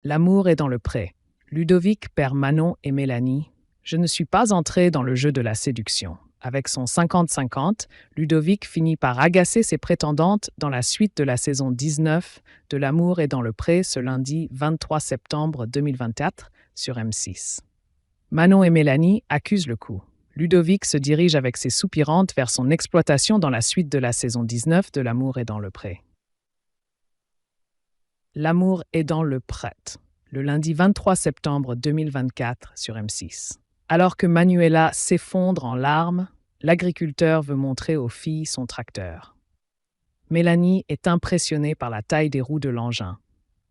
L'amour est dans le pré. Ludovic perd Manon et Mélanie. Je ne suis pas entré dans le jeu de la séduction. Avec son 50-50, Ludovic finit par agacer ses prétendantes dans la suite de la saison 19 de L'amour est dans le pré ce lundi 23 septembre 2024 sur M6. Manon et Mélanie accusent le coup. Ludovic se dirige avec ses soupirantes vers son exploitation dans la suite de la saison 19 de L'amour est dans le pré. L'amour est dans le pré, le lundi 23 septembre 2024 sur M6. Alors que Manuela s'effondre en larmes, l'agriculteur veut montrer aux filles son tracteur. Mélanie est impressionnée par la taille des roues de l'engin.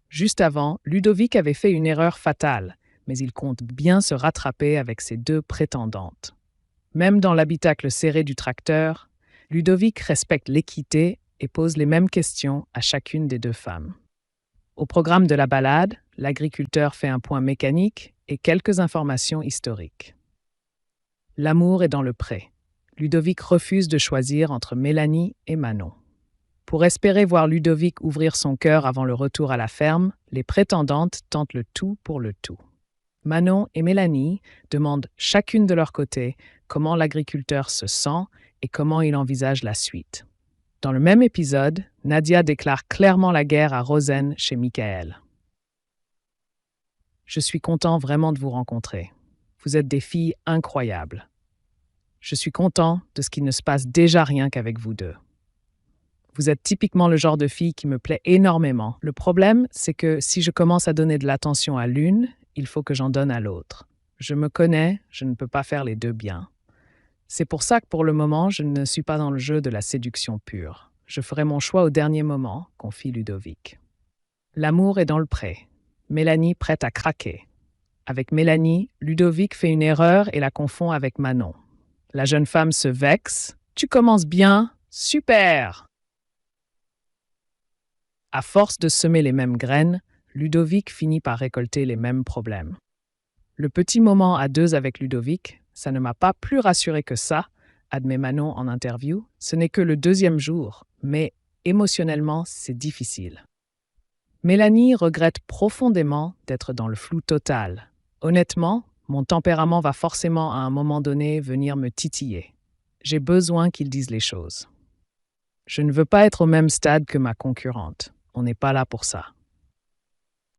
Juste avant, Ludovic avait fait une erreur fatale, mais il compte bien se rattraper avec ses deux prétendantes. Même dans l'habitacle serré du tracteur, Ludovic respecte l'équité et pose les mêmes questions à chacune des deux femmes. Au programme de la balade, l'agriculteur fait un point mécanique et quelques informations historiques. L'amour est dans le pré. Ludovic refuse de choisir entre Mélanie et Manon. Pour espérer voir Ludovic ouvrir son cœur avant le retour à la ferme, les prétendantes tentent le tout pour le tout. Manon et Mélanie demandent chacune de leur côté comment l'agriculteur se sent et comment il envisage la suite. Dans le même épisode, Nadia déclare clairement la guerre à Rosen chez Michael. Je suis content vraiment de vous rencontrer. Vous êtes des filles incroyables. Je suis content de ce qu'il ne se passe déjà rien qu'avec vous deux. Vous êtes typiquement le genre de fille qui me plaît énormément. Le problème, c'est que si je commence à donner de l'attention à l'une, il faut que j'en donne à l'autre. Je me connais, je ne peux pas faire les deux bien. C'est pour ça que pour le moment, je ne suis pas dans le jeu de la séduction pure. Je ferai mon choix au dernier moment, confie Ludovic. L'amour est dans le pré. Mélanie prête à craquer. Avec Mélanie, Ludovic fait une erreur et la confond avec Manon. La jeune femme se vexe. « Tu commences bien, super !» À force de semer les mêmes graines, Ludovic finit par récolter les mêmes problèmes. Le petit moment à deux avec Ludovic, ça ne m'a pas plus rassuré que ça, admet Manon en interview. Ce n'est que le deuxième jour, mais émotionnellement, c'est difficile. Mélanie regrette profondément d'être dans le flou total. Honnêtement, mon tempérament va forcément à un moment donné venir me titiller. J'ai besoin qu'il dise les choses. Je ne veux pas être au même stade que ma concurrente. On n'est pas là pour ça.